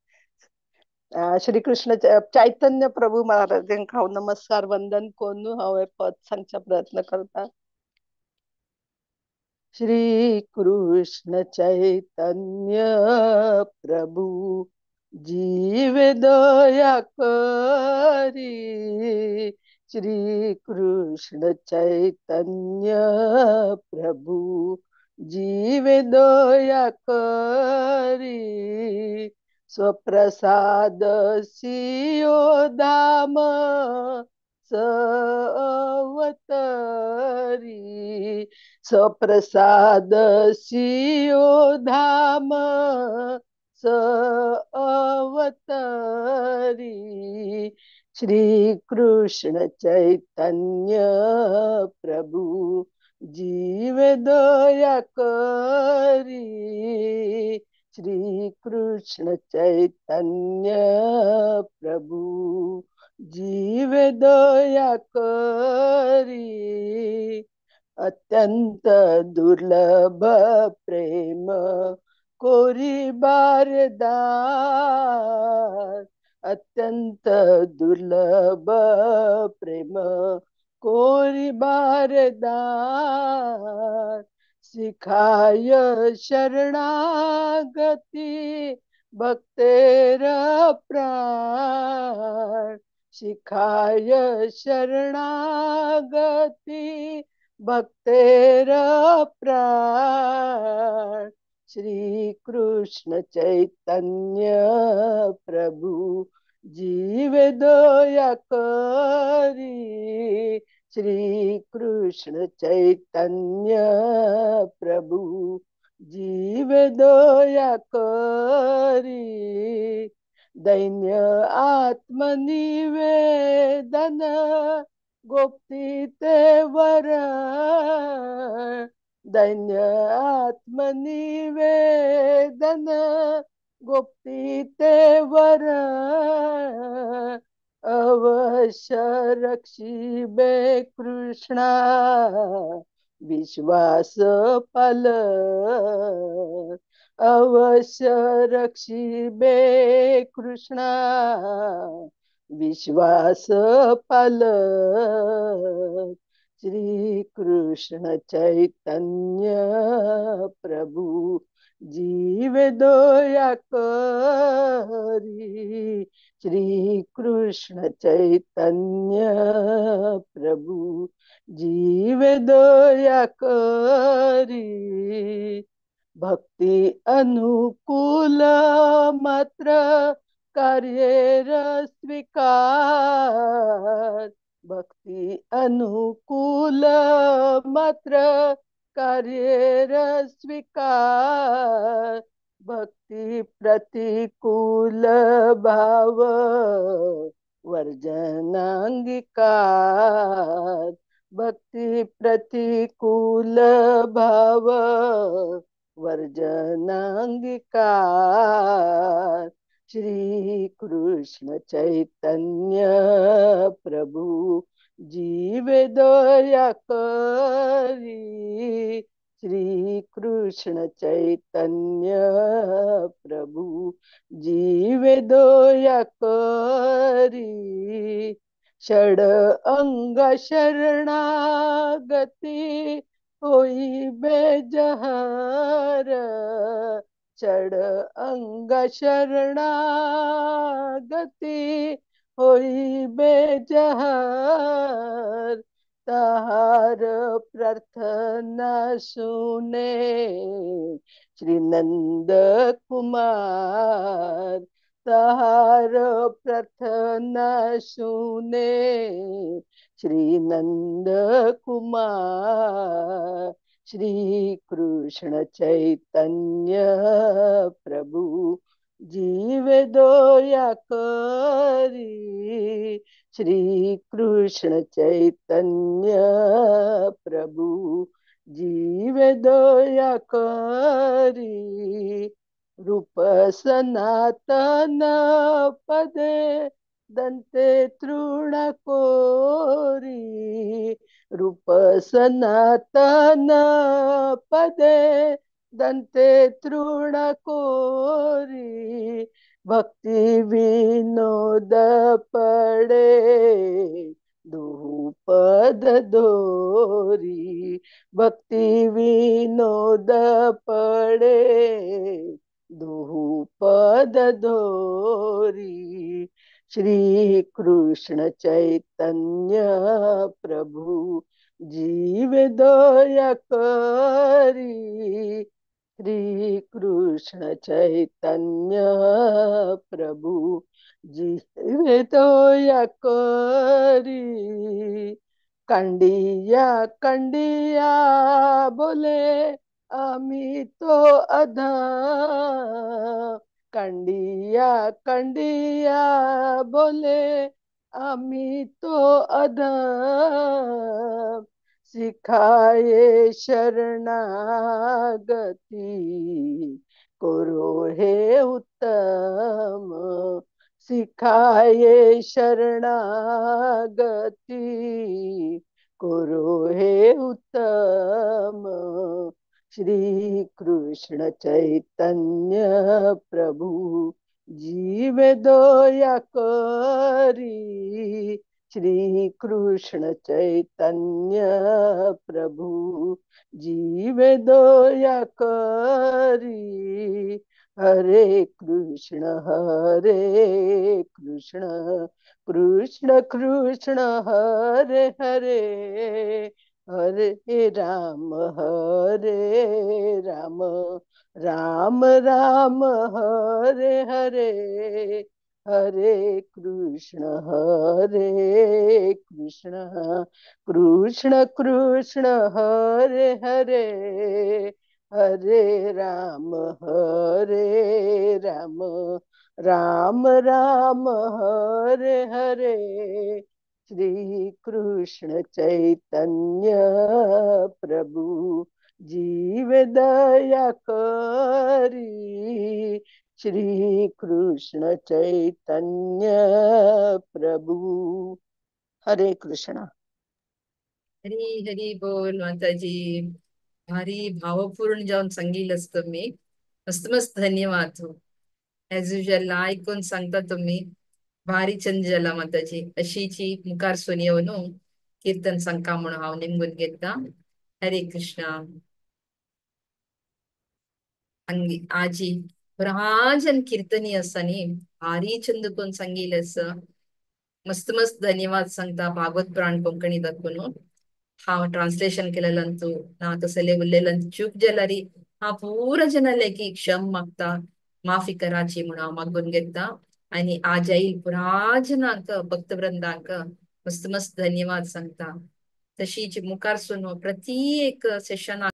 [SPEAKER 7] श्री कृष्ण चैतन्य प्रभू महाराजांक हांव नमस्कार वंदन करून हांव हे पद सांगचा प्रयत्न करता. श्री कृष्ण चैतन्य प्रभु जीव दया करी. श्री कृष्ण चैतन्य प्रभु जीव दया करी. स्वप्रसाद सियो धाम सवतरी. स्वप्रसाद सियो धाम सवतरी. श्री कृष्ण चैतन्य प्रभु जीव दया करी. श्री कृष्ण चैतन्य प्रभु जीव दया करी. अत्यंत दुर्लभ प्रेम कोरी बारदार. अत्यंत दुर्लभ प्रेम कोरी बारदार. सिखाय शरणागती भक्तेर प्राण. शिखाय शरणागती भक्तेर प्राण. श्री कृष्ण चैतन्य प्रभु जीव दया करी. श्री कृष्ण चैतन्य प्रभु जीव दया करी. दैन्य आत्मनिवेदन गोप्ती ते वर. दैन्य आत्मनिवेदन गोप्ती ते वर. अवश्य रक्षिबे कृष्णा विश्वास पल. अवश्य रक्षिबे कृष्णा विश्वास पल. श्री कृष्ण चैतन्य प्रभु जीव दया करी. श्री कृष्ण चैतन्य प्रभु जीव दया करी. भक्ति अनुकूल मात्र कार्यर स्वीकार. भक्ति अनुकूल मात्र कार्यर स्वीकार. भक्ति प्रतिकूल भाव वर्जनांगीकार. भक्ति प्रतिकूल भाव वर्जनांगीकार. श्री कृष्ण चैतन्य प्रभु जीव दया करी. श्री कृष्ण चैतन्य प्रभु जीव दया करी. षड अंग शरणागती होई बेजहर. षड अंग शरणागती होई बेजहर. तहार प्रार्थना सुने श्री नंद कुमार. तहार प्रार्थना सुने श्री नंद कुमार. श्री कृष्ण चैतन्य प्रभु जीव दया करी. श्री कृष्ण चैतन्य प्रभु जीव दया करी रूप सनातन पदे दंते तृण कोरी रूप सनातन पदे दंते तृण कोरी भक्ति विनोद पडे दुपद दोरी भक्ति विनोद पडे दुपद दोरी श्री कृष्ण चैतन्य प्रभु जीव दया करी श्री कृष्ण चैतन्य प्रभु जीव दया करी कंडिया कंडिया बोले आम्ही तो अधा कंडिया कंडिया बोले आम्ही तो अधा सिखाए शरणागती करो हे उत्तम सिखाए शरणागती करो हे उत्तम श्री कृष्ण चैतन्य प्रभु जीव दया करी श्री कृष्ण चैतन्य प्रभु जीव दया करी हरे कृष्ण कृष्ण कृष्ण हरे हरे हरे राम राम राम हरे हरे हरे कृष्ण कृष्ण कृष्ण कृष्ण हरे हरे हरे राम राम राम हरे हरे श्री कृष्ण चैतन्य प्रभु जीव दया करी श्री कृष्ण चैतन्य प्रभु हरे कृष्ण
[SPEAKER 1] हरी हरी बोल माताजी. भारी भावपूर्ण जाऊन सांगितलंच तुम्ही. मस्त मस्त धन्यवाद. ऍज युजल ऐकून सांगता तुम्ही. भारी चंद झाला माताजी. अशीची मुखार सोनी येऊन कीर्तन सांगता म्हणून हांव निमगून घेता. हरे कृष्णा. अंगी आजी बराजन कीर्तनी असा नी भारी चंद कोण सांगितलं असं. मस्त मस्त धन्यवाद सांगता भागवत पुराण कोंकणी दाखवून. हांव ट्रान्सलेशन केलेलंतू ना तसले उरलेलं चूक जाल्यारी हा पूर्ण जनालेकी क्षम मागता माफी कराची म्हणून हांव मागून घेता. आणि आज येईल पुरा जनांक भक्तवृंदांक मस्त मस्त धन्यवाद सांगता. तशीच मुखार सुनो प्रत्येक सेशन